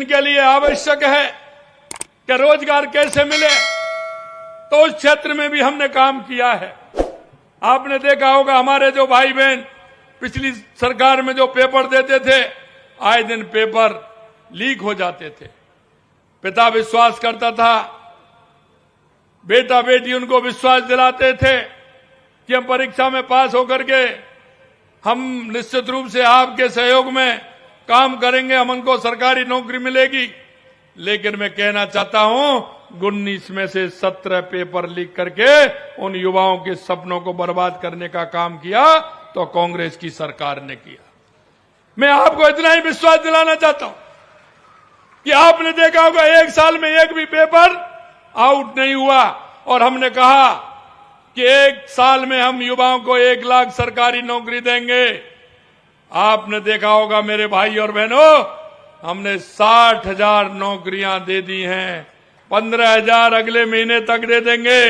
जिनके लिए आवश्यक है कि रोजगार कैसे मिले, तो उस क्षेत्र में भी हमने काम किया है। आपने देखा होगा हमारे जो भाई बहन पिछली सरकार में जो पेपर देते थे, आए दिन पेपर लीक हो जाते थे। पिता विश्वास करता था, बेटा बेटी उनको विश्वास दिलाते थे कि हम परीक्षा में पास होकर के हम निश्चित रूप से आपके सहयोग में काम करेंगे, हम उनको सरकारी नौकरी मिलेगी। लेकिन मैं कहना चाहता हूं, 19 में से 17 पेपर लीक करके उन युवाओं के सपनों को बर्बाद करने का काम किया तो कांग्रेस की सरकार ने किया। मैं आपको इतना ही विश्वास दिलाना चाहता हूं कि आपने देखा होगा एक साल में एक भी पेपर आउट नहीं हुआ, और हमने कहा कि एक साल में हम युवाओं को 1 लाख सरकारी नौकरी देंगे। आपने देखा होगा मेरे भाई और बहनों, हमने 60,000 नौकरियां दे दी हैं, 15,000 अगले महीने तक दे देंगे।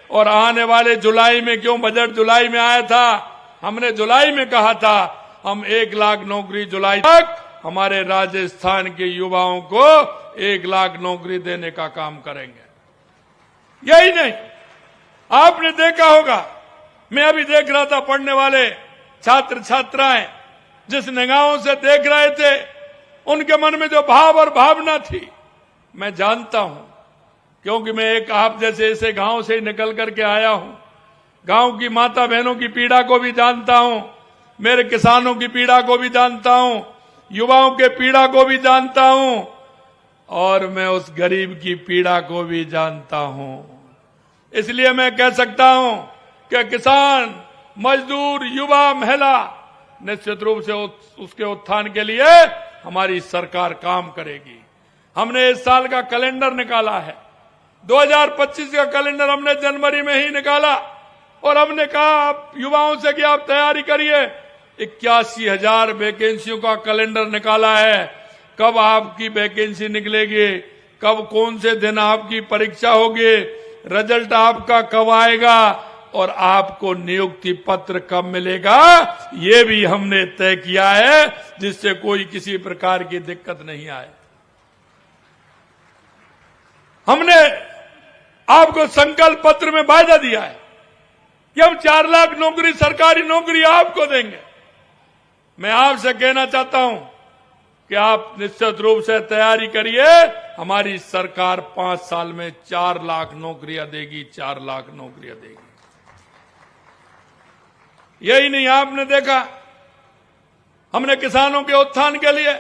और आने वाले जुलाई में, क्यों बजट जुलाई में आया था, हमने जुलाई में कहा था हम 1 लाख नौकरी जुलाई तक हमारे राजस्थान के युवाओं को 1 लाख नौकरी देने का काम करेंगे। यही नहीं, आपने देखा होगा, मैं अभी देख रहा था, पढ़ने वाले छात्र छात्राएं जिस निगाहों से देख रहे थे, उनके मन में जो भाव और भावना थी, मैं जानता हूं, क्योंकि मैं एक आप जैसे ऐसे गांव से निकल करके आया हूं। गांव की माता बहनों की पीड़ा को भी जानता हूं, मेरे किसानों की पीड़ा को भी जानता हूं, युवाओं के पीड़ा को भी जानता हूं, और मैं उस गरीब की पीड़ा को भी जानता हूं। इसलिए मैं कह सकता हूं कि किसान, मजदूर, युवा, महिला निश्चित रूप से उसके उत्थान के लिए हमारी सरकार काम करेगी। हमने इस साल का कैलेंडर निकाला है, 2025 का कैलेंडर हमने जनवरी में ही निकाला, और हमने कहा आप युवाओं से कि आप तैयारी करिए। 81,000 वैकेंसियों का कैलेंडर निकाला है। कब आपकी वैकेंसी निकलेगी, कब कौन से दिन आपकी परीक्षा होगी, रिजल्ट आपका कब आएगा, और आपको नियुक्ति पत्र कब मिलेगा, ये भी हमने तय किया है, जिससे कोई किसी प्रकार की दिक्कत नहीं आए। हमने आपको संकल्प पत्र में वायदा दिया है कि हम 4 लाख नौकरी, सरकारी नौकरी आपको देंगे। मैं आपसे कहना चाहता हूं कि आप निश्चित रूप से तैयारी करिए। हमारी सरकार 5 साल में 4 लाख नौकरियां देगी, 4 लाख नौकरियां देगी। यही नहीं, आपने देखा हमने किसानों के उत्थान के लिए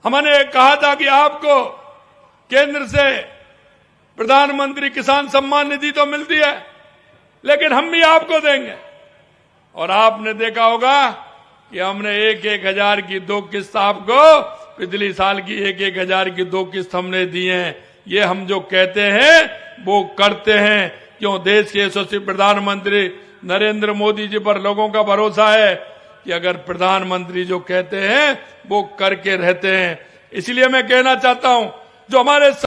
हमने कहा था कि आपको केंद्र से प्रधानमंत्री किसान सम्मान निधि तो मिलती है, लेकिन हम भी आपको देंगे। और आपने देखा होगा कि हमने 1-1 हजार की 2 किस्त आपको, पिछली साल की 1-1 हजार की 2 किस्त हमने दी हैं। ये हम जो कहते हैं वो करते हैं। क्यों? देश के यशस्वी प्रधानमंत्री नरेंद्र मोदी जी पर लोगों का भरोसा है कि अगर प्रधानमंत्री जो कहते हैं वो करके रहते हैं। इसलिए मैं कहना चाहता हूं, जो हमारे